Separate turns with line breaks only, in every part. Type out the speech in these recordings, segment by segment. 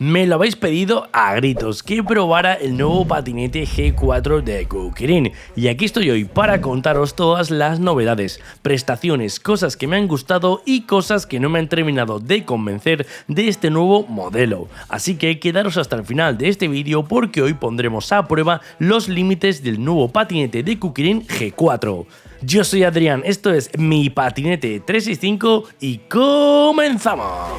Me lo habéis pedido a gritos que probara el nuevo patinete G4 de Kukirin y aquí estoy hoy para contaros todas las novedades, prestaciones, cosas que me han gustado y cosas que no me han terminado de convencer de este nuevo modelo. Así que quedaros hasta el final de este vídeo porque hoy pondremos a prueba los límites del nuevo patinete de Kukirin G4. Yo soy Adrián, esto es Mi Patinete 365 y ¡comenzamos!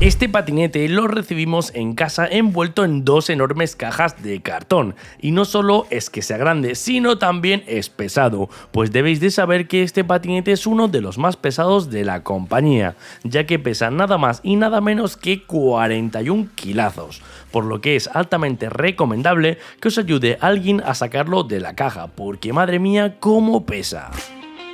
Este patinete lo recibimos en casa envuelto en dos enormes cajas de cartón y no solo es que sea grande, sino también es pesado, pues debéis de saber que este patinete es uno de los más pesados de la compañía, ya que pesa nada más y nada menos que 41 kilazos, por lo que es altamente recomendable que os ayude alguien a sacarlo de la caja, porque madre mía cómo pesa.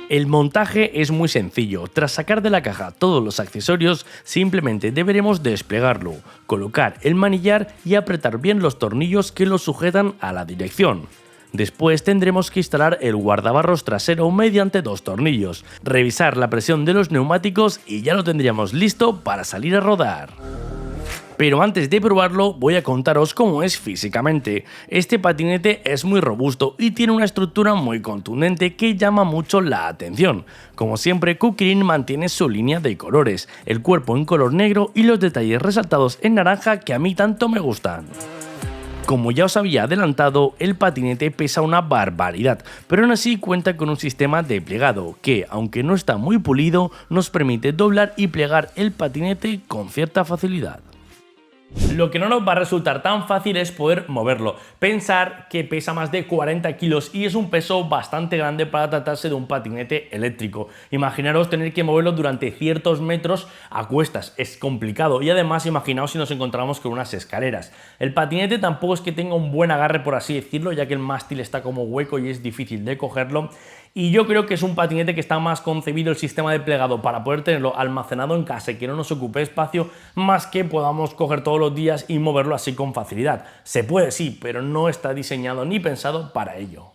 El montaje es muy sencillo, tras sacar de la caja todos los accesorios simplemente deberemos desplegarlo, colocar el manillar y apretar bien los tornillos que lo sujetan a la dirección. Después tendremos que instalar el guardabarros trasero mediante dos tornillos, revisar la presión de los neumáticos y ya lo tendríamos listo para salir a rodar. Pero antes de probarlo voy a contaros cómo es físicamente. Este patinete es muy robusto y tiene una estructura muy contundente que llama mucho la atención. Como siempre, Kukirin mantiene su línea de colores, el cuerpo en color negro y los detalles resaltados en naranja que a mí tanto me gustan. Como ya os había adelantado, el patinete pesa una barbaridad, pero aún así cuenta con un sistema de plegado que, aunque no está muy pulido, nos permite doblar y plegar el patinete con cierta facilidad. Lo que no nos va a resultar tan fácil es poder moverlo. Pensar que pesa más de 40 kilos y es un peso bastante grande para tratarse de un patinete eléctrico. Imaginaros tener que moverlo durante ciertos metros a cuestas, es complicado y además imaginaos si nos encontramos con unas escaleras. El patinete tampoco es que tenga un buen agarre, por así decirlo, ya que el mástil está como hueco y es difícil de cogerlo. Y yo creo que es un patinete que está más concebido el sistema de plegado para poder tenerlo almacenado en casa y que no nos ocupe espacio, más que podamos coger todos los días y moverlo así con facilidad. Se puede, sí, pero no está diseñado ni pensado para ello.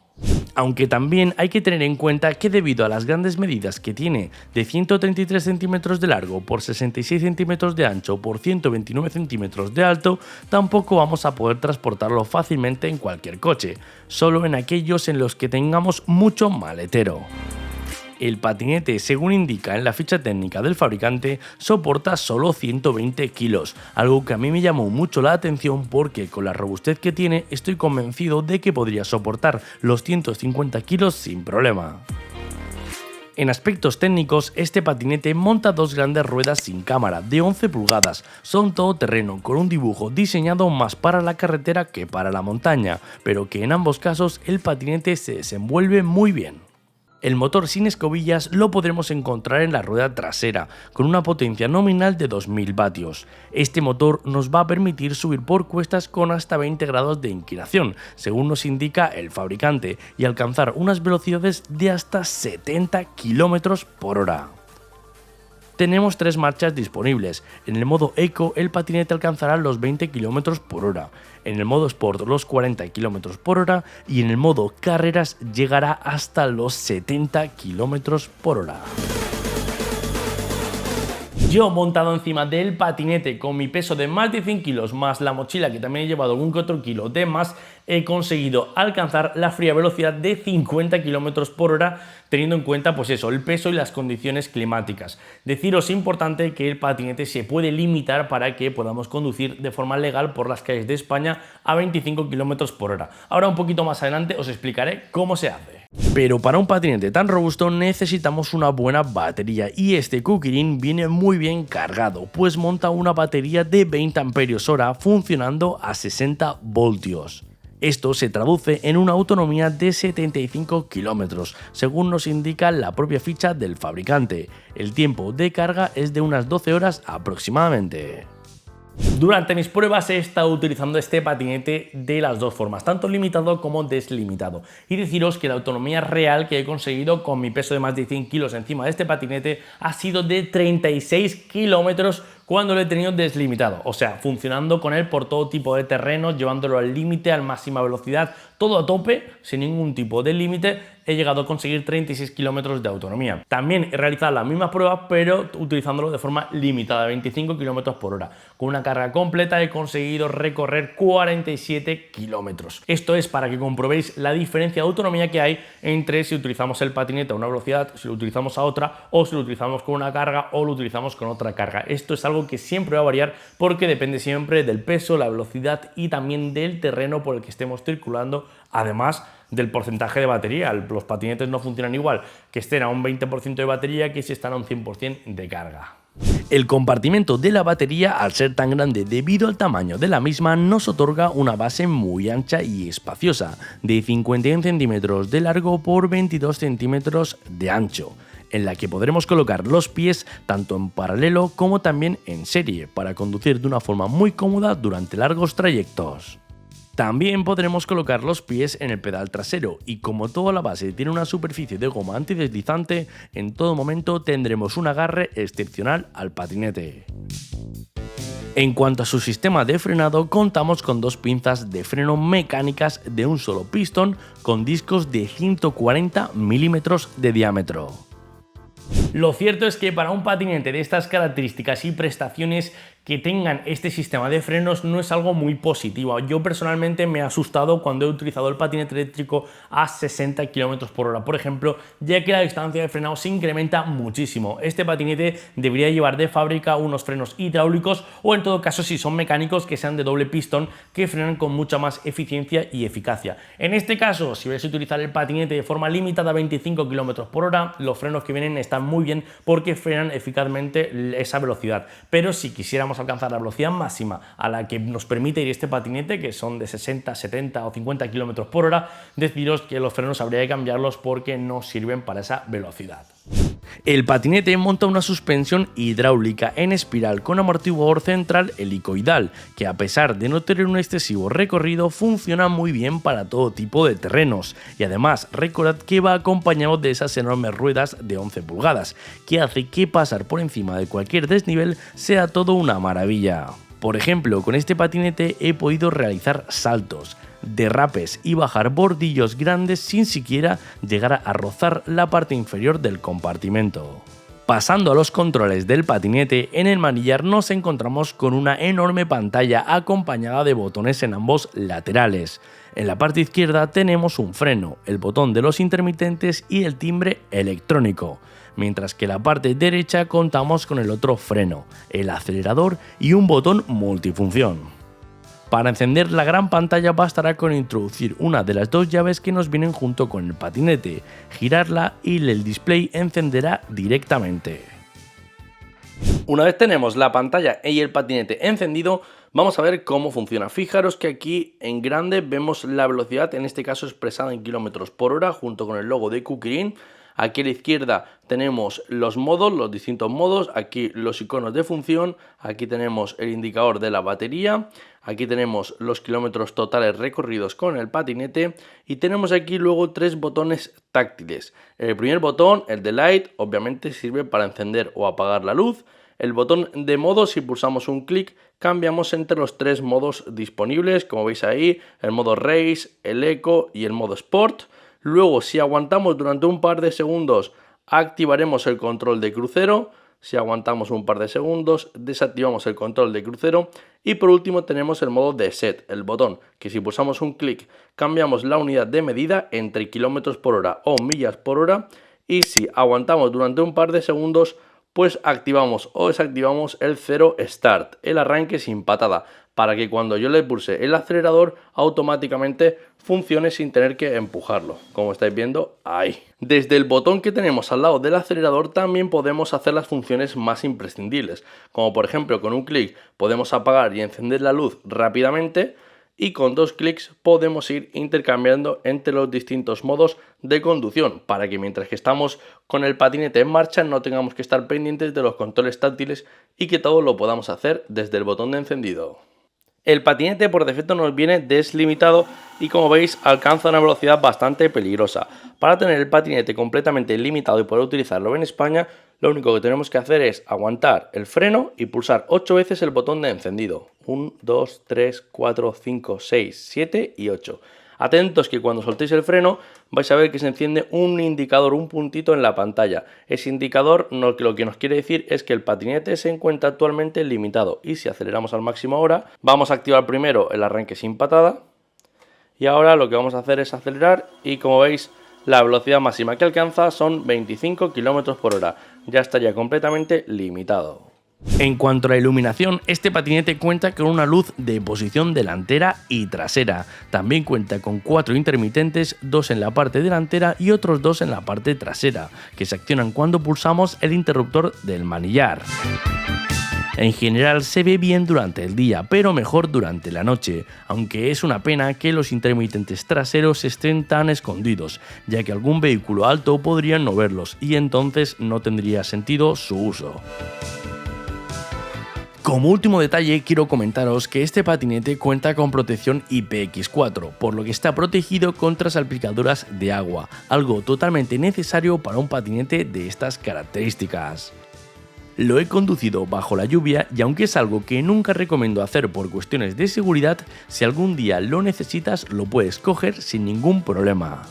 Aunque también hay que tener en cuenta que debido a las grandes medidas que tiene, de 133 centímetros de largo por 66 centímetros de ancho por 129 centímetros de alto, tampoco vamos a poder transportarlo fácilmente en cualquier coche, solo en aquellos en los que tengamos mucho maletero. El patinete, según indica en la ficha técnica del fabricante, soporta solo 120 kilos, algo que a mí me llamó mucho la atención porque con la robustez que tiene estoy convencido de que podría soportar los 150 kilos sin problema. En aspectos técnicos, este patinete monta dos grandes ruedas sin cámara de 11 pulgadas, son todoterreno con un dibujo diseñado más para la carretera que para la montaña, pero que en ambos casos el patinete se desenvuelve muy bien. El motor sin escobillas lo podremos encontrar en la rueda trasera, con una potencia nominal de 2000 vatios. Este motor nos va a permitir subir por cuestas con hasta 20 grados de inclinación, según nos indica el fabricante, y alcanzar unas velocidades de hasta 70 km por hora. Tenemos tres marchas disponibles. En el modo Eco el patinete alcanzará los 20 km por hora, en el modo Sport los 40 km por hora y en el modo Carreras llegará hasta los 70 km por hora. Yo montado encima del patinete con mi peso de más de 100 kilos más la mochila que también he llevado algún que otro kilo de más, he conseguido alcanzar la fría velocidad de 50 km por hora teniendo en cuenta pues eso, el peso y las condiciones climáticas. Deciros importante que el patinete se puede limitar para que podamos conducir de forma legal por las calles de España a 25 km por hora. Ahora un poquito más adelante os explicaré cómo se hace. Pero para un patinete tan robusto necesitamos una buena batería y este Kukirin viene muy bien cargado, pues monta una batería de 20 amperios hora funcionando a 60 voltios. Esto se traduce en una autonomía de 75 kilómetros, según nos indica la propia ficha del fabricante. El tiempo de carga es de unas 12 horas aproximadamente. Durante mis pruebas he estado utilizando este patinete de las dos formas, tanto limitado como deslimitado. Y deciros que la autonomía real que he conseguido con mi peso de más de 100 kilos encima de este patinete ha sido de 36 kilómetros cuando lo he tenido deslimitado, o sea, funcionando con él por todo tipo de terrenos, llevándolo al límite, a máxima velocidad, todo a tope, sin ningún tipo de límite. He llegado a conseguir 36 kilómetros de autonomía. También he realizado las mismas pruebas, pero utilizándolo de forma limitada, 25 kilómetros por hora. Con una carga completa he conseguido recorrer 47 kilómetros. Esto es para que comprobéis la diferencia de autonomía que hay entre si utilizamos el patinete a una velocidad, si lo utilizamos a otra, o si lo utilizamos con una carga o lo utilizamos con otra carga. Esto es algo que siempre va a variar porque depende siempre del peso, la velocidad y también del terreno por el que estemos circulando, además del porcentaje de batería. Los patinetes no funcionan igual que estén a un 20% de batería que si están a un 100% de carga. El compartimento de la batería, al ser tan grande debido al tamaño de la misma, nos otorga una base muy ancha y espaciosa, de 51 centímetros de largo por 22 centímetros de ancho, en la que podremos colocar los pies tanto en paralelo como también en serie, para conducir de una forma muy cómoda durante largos trayectos. También podremos colocar los pies en el pedal trasero y como toda la base tiene una superficie de goma antideslizante, en todo momento tendremos un agarre excepcional al patinete. En cuanto a su sistema de frenado, contamos con dos pinzas de freno mecánicas de un solo pistón con discos de 140 milímetros de diámetro. Lo cierto es que para un patinete de estas características y prestaciones, que tengan este sistema de frenos no es algo muy positivo. Yo personalmente me he asustado cuando he utilizado el patinete eléctrico a 60 km por hora, por ejemplo, ya que la distancia de frenado se incrementa muchísimo. Este patinete debería llevar de fábrica unos frenos hidráulicos o, en todo caso, si son mecánicos, que sean de doble pistón, que frenan con mucha más eficiencia y eficacia. En este caso, si vais a utilizar el patinete de forma limitada a 25 km por hora, los frenos que vienen están muy bien porque frenan eficazmente esa velocidad. Pero si quisiéramos alcanzar la velocidad máxima a la que nos permite ir este patinete, que son de 60, 70 o 50 km por hora, deciros que los frenos habría que cambiarlos porque no sirven para esa velocidad. El patinete monta una suspensión hidráulica en espiral con amortiguador central helicoidal, que a pesar de no tener un excesivo recorrido, funciona muy bien para todo tipo de terrenos, y además recordad que va acompañado de esas enormes ruedas de 11 pulgadas, que hace que pasar por encima de cualquier desnivel sea todo una maravilla. Por ejemplo, con este patinete he podido realizar saltos, derrapes y bajar bordillos grandes sin siquiera llegar a rozar la parte inferior del compartimento. Pasando a los controles del patinete, en el manillar nos encontramos con una enorme pantalla acompañada de botones en ambos laterales. En la parte izquierda tenemos un freno, el botón de los intermitentes y el timbre electrónico, mientras que en la parte derecha contamos con el otro freno, el acelerador y un botón multifunción. Para encender la gran pantalla bastará con introducir una de las dos llaves que nos vienen junto con el patinete, girarla y el display encenderá directamente. Una vez tenemos la pantalla y el patinete encendido, vamos a ver cómo funciona. Fijaros que aquí en grande vemos la velocidad, en este caso expresada en kilómetros por hora, junto con el logo de Kukirin. Aquí a la izquierda tenemos los modos, los distintos modos, aquí los iconos de función, aquí tenemos el indicador de la batería, aquí tenemos los kilómetros totales recorridos con el patinete y tenemos aquí luego tres botones táctiles. El primer botón, el de Light, obviamente sirve para encender o apagar la luz. El botón de modo, si pulsamos un clic, cambiamos entre los tres modos disponibles, como veis ahí, el modo Race, el Eco y el modo Sport. Luego, si aguantamos durante un par de segundos, activaremos el control de crucero. Si aguantamos un par de segundos, desactivamos el control de crucero. Y por último tenemos el modo de set, el botón, que si pulsamos un clic, cambiamos la unidad de medida entre kilómetros por hora o millas por hora. Y si aguantamos durante un par de segundos, pues activamos o desactivamos el Zero Start, el arranque sin patada, para que cuando yo le pulse el acelerador automáticamente funcione sin tener que empujarlo, como estáis viendo ahí. Desde el botón que tenemos al lado del acelerador también podemos hacer las funciones más imprescindibles, como por ejemplo con un clic podemos apagar y encender la luz rápidamente, y con dos clics podemos ir intercambiando entre los distintos modos de conducción para que mientras que estamos con el patinete en marcha no tengamos que estar pendientes de los controles táctiles y que todo lo podamos hacer desde el botón de encendido. El patinete por defecto nos viene deslimitado y, como veis, alcanza una velocidad bastante peligrosa. Para tener el patinete completamente limitado y poder utilizarlo en España, Lo único que tenemos que hacer es aguantar el freno y pulsar 8 veces el botón de encendido. 1, 2, 3, 4, 5, 6, 7 y 8. Atentos que cuando soltéis el freno vais a ver que se enciende un indicador, un puntito en la pantalla. Ese indicador lo que nos quiere decir es que el patinete se encuentra actualmente limitado. Y si aceleramos al máximo ahora, vamos a activar primero el arranque sin patada. Y ahora lo que vamos a hacer es acelerar y como veis la velocidad máxima que alcanza son 25 km por hora. Ya estaría completamente limitado. En cuanto a la iluminación, este patinete cuenta con una luz de posición delantera y trasera. También cuenta con 4 intermitentes, 2 en la parte delantera y otros 2 en la parte trasera, que se accionan cuando pulsamos el interruptor del manillar. En general se ve bien durante el día, pero mejor durante la noche, aunque es una pena que los intermitentes traseros estén tan escondidos, ya que algún vehículo alto podría no verlos y entonces no tendría sentido su uso. Como último detalle, quiero comentaros que este patinete cuenta con protección IPX4, por lo que está protegido contra salpicaduras de agua, algo totalmente necesario para un patinete de estas características. Lo he conducido bajo la lluvia y aunque es algo que nunca recomiendo hacer por cuestiones de seguridad, si algún día lo necesitas lo puedes coger sin ningún problema.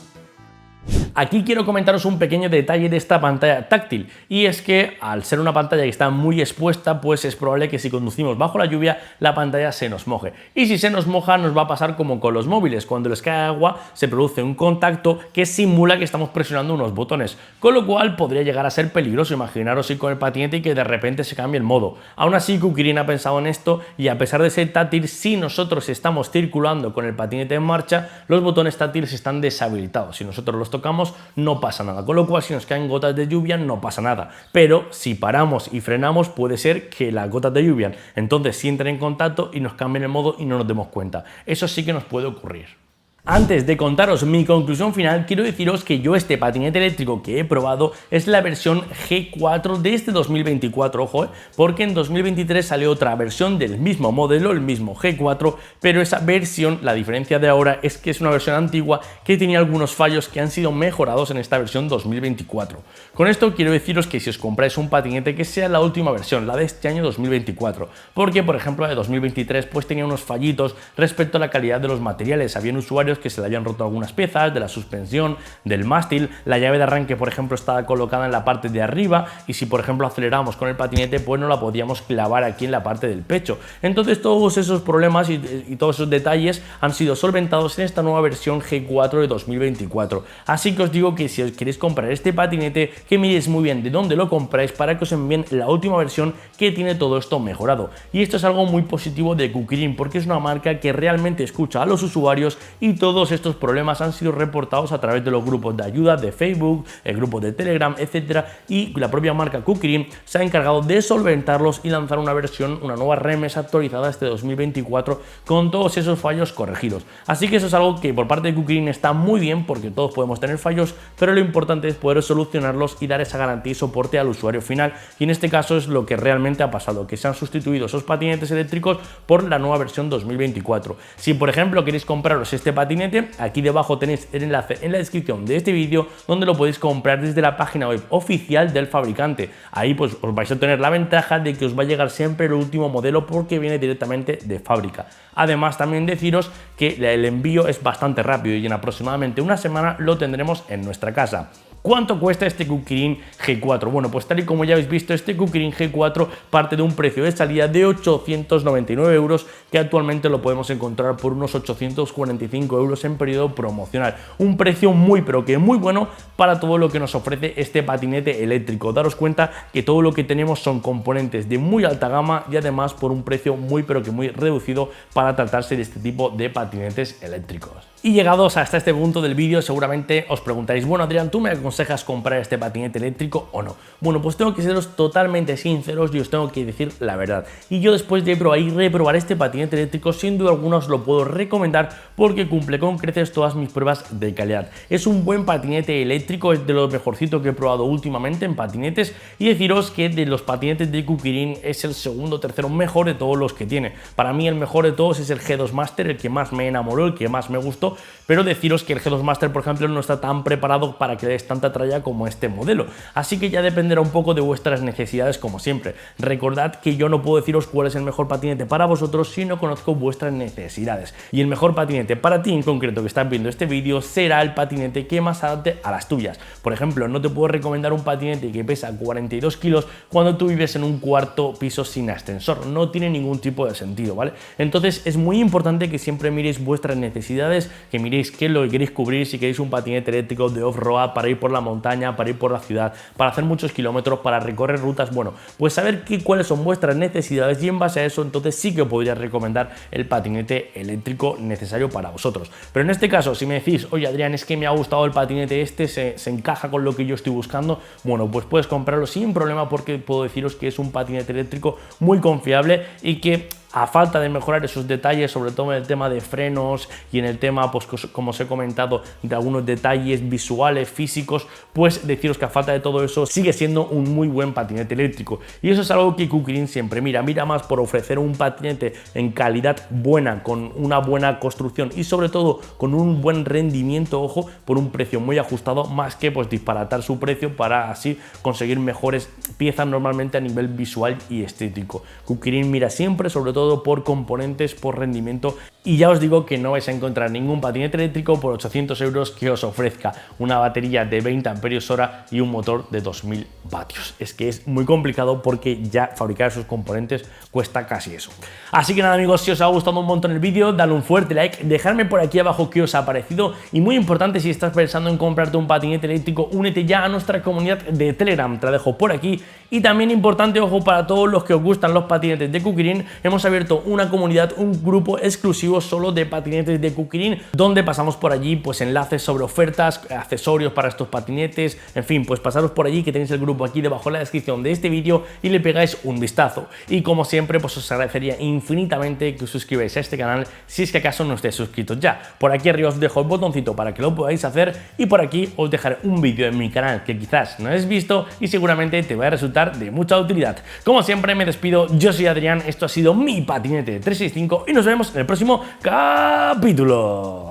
Aquí quiero comentaros un pequeño detalle de esta pantalla táctil y es que al ser una pantalla que está muy expuesta pues es probable que si conducimos bajo la lluvia la pantalla se nos moje y si se nos moja nos va a pasar como con los móviles, cuando les cae agua se produce un contacto que simula que estamos presionando unos botones, con lo cual podría llegar a ser peligroso. Imaginaros ir con el patinete y que de repente se cambie el modo. Aún así Kukirin ha pensado en esto y a pesar de ser táctil, si nosotros estamos circulando con el patinete en marcha los botones táctiles están deshabilitados, si nosotros los tocamos no pasa nada, con lo cual si nos caen gotas de lluvia no pasa nada, pero si paramos y frenamos puede ser que las gotas de lluvia entonces sí entren en contacto y nos cambien el modo y no nos demos cuenta. Eso sí que nos puede ocurrir. Antes de contaros mi conclusión final, quiero deciros que yo este patinete eléctrico que he probado es la versión G4 de este 2024, ojo, porque en 2023 salió otra versión del mismo modelo, el mismo G4, pero esa versión, la diferencia de ahora es que es una versión antigua que tenía algunos fallos que han sido mejorados en esta versión 2024. Con esto quiero deciros que si os compráis un patinete que sea la última versión, la de este año 2024, porque por ejemplo la de 2023 pues tenía unos fallitos respecto a la calidad de los materiales, habían usuarios que se le habían roto algunas piezas de la suspensión, del mástil, la llave de arranque por ejemplo estaba colocada en la parte de arriba y si por ejemplo aceleramos con el patinete pues no la podíamos clavar aquí en la parte del pecho. Entonces todos esos problemas y todos esos detalles han sido solventados en esta nueva versión G4 de 2024. Así que os digo que si os queréis comprar este patinete, que miréis muy bien de dónde lo compráis para que os envíen la última versión que tiene todo esto mejorado. Y esto es algo muy positivo de Kukirin porque es una marca que realmente escucha a los usuarios y todos estos problemas han sido reportados a través de los grupos de ayuda de Facebook, el grupo de Telegram, etcétera, y la propia marca Kukirin se ha encargado de solventarlos y lanzar una nueva remesa actualizada este 2024 con todos esos fallos corregidos. Así que eso es algo que por parte de Kukirin está muy bien porque todos podemos tener fallos, pero lo importante es poder solucionarlos y dar esa garantía y soporte al usuario final, y en este caso es lo que realmente ha pasado, que se han sustituido esos patinetes eléctricos por la nueva versión 2024. Si por ejemplo queréis compraros este patinete, aquí debajo tenéis el enlace en la descripción de este vídeo donde lo podéis comprar desde la página web oficial del fabricante. Ahí pues os vais a tener la ventaja de que os va a llegar siempre el último modelo porque viene directamente de fábrica. Además también deciros que el envío es bastante rápido y en aproximadamente una semana lo tendremos en nuestra casa. ¿Cuánto cuesta este Kukirin G4? Bueno, pues tal y como ya habéis visto, este Kukirin G4 parte de un precio de salida de 899 euros, que actualmente lo podemos encontrar por unos 845 euros en periodo promocional. Un precio muy pero que muy bueno para todo lo que nos ofrece este patinete eléctrico. Daros cuenta que todo lo que tenemos son componentes de muy alta gama y además por un precio muy pero que muy reducido para tratarse de este tipo de patinetes eléctricos. Y llegados hasta este punto del vídeo seguramente os preguntaréis, bueno Adrián, ¿tú me aconsejas comprar este patinete eléctrico o no? Bueno, pues tengo que seros totalmente sinceros y os tengo que decir la verdad. Y yo después de probar y reprobar este patinete eléctrico, sin duda alguna os lo puedo recomendar porque cumple con creces todas mis pruebas de calidad. Es un buen patinete eléctrico, es de lo mejorcito que he probado últimamente en patinetes, y deciros que de los patinetes de Kukirin es el segundo o tercero mejor de todos los que tiene. Para mí el mejor de todos es el G2 Master, el que más me enamoró, el que más me gustó, pero deciros que el G2 Master por ejemplo no está tan preparado para que le des tanto tanta tralla como este modelo. Así que ya dependerá un poco de vuestras necesidades como siempre. Recordad que yo no puedo deciros cuál es el mejor patinete para vosotros si no conozco vuestras necesidades. Y el mejor patinete para ti en concreto que estás viendo este vídeo será el patinete que más adapte a las tuyas. Por ejemplo, no te puedo recomendar un patinete que pesa 42 kilos cuando tú vives en un cuarto piso sin ascensor. No tiene ningún tipo de sentido, ¿vale? Entonces es muy importante que siempre miréis vuestras necesidades, que miréis qué es lo que queréis cubrir, si queréis un patinete eléctrico de off-road para ir por la montaña, para ir por la ciudad, para hacer muchos kilómetros, para recorrer rutas. Bueno, pues saber cuáles son vuestras necesidades y en base a eso entonces sí que os podría recomendar el patinete eléctrico necesario para vosotros. Pero en este caso, si me decís, oye Adrián, es que me ha gustado el patinete este, se encaja con lo que yo estoy buscando, bueno, pues puedes comprarlo sin problema porque puedo deciros que es un patinete eléctrico muy confiable y que a falta de mejorar esos detalles, sobre todo en el tema de frenos y en el tema, pues como os he comentado, de algunos detalles visuales, físicos, pues deciros que a falta de todo eso sigue siendo un muy buen patinete eléctrico. Y eso es algo que Kukirin siempre mira más por ofrecer un patinete en calidad buena, con una buena construcción y sobre todo con un buen rendimiento, ojo, por un precio muy ajustado, más que pues disparatar su precio para así conseguir mejores piezas normalmente a nivel visual y estético. Kukirin mira siempre sobre todo por componentes, por rendimiento, y ya os digo que no vais a encontrar ningún patinete eléctrico por 800 euros que os ofrezca una batería de 20 amperios hora y un motor de 2000 vatios. Es que es muy complicado porque ya fabricar esos componentes cuesta casi eso. Así que nada amigos, si os ha gustado un montón el vídeo, dale un fuerte like, dejadme por aquí abajo qué os ha parecido y muy importante, si estás pensando en comprarte un patinete eléctrico, únete ya a nuestra comunidad de Telegram, te la dejo por aquí. Y también importante, ojo, para todos los que os gustan los patinetes de Kukirin, hemos abierto una comunidad, un grupo exclusivo solo de patinetes de Kukirin, donde pasamos por allí pues enlaces sobre ofertas, accesorios para estos patinetes, en fin, pues pasaros por allí que tenéis el grupo aquí debajo en la descripción de este vídeo y le pegáis un vistazo. Y como siempre, pues os agradecería infinitamente que os suscribáis a este canal si es que acaso no estéis suscritos ya. Por aquí arriba os dejo el botoncito para que lo podáis hacer y por aquí os dejaré un vídeo en mi canal que quizás no hayas visto y seguramente te va a resultar de mucha utilidad. Como siempre me despido, yo soy Adrián, esto ha sido mi patinete 365 y nos vemos en el próximo capítulo.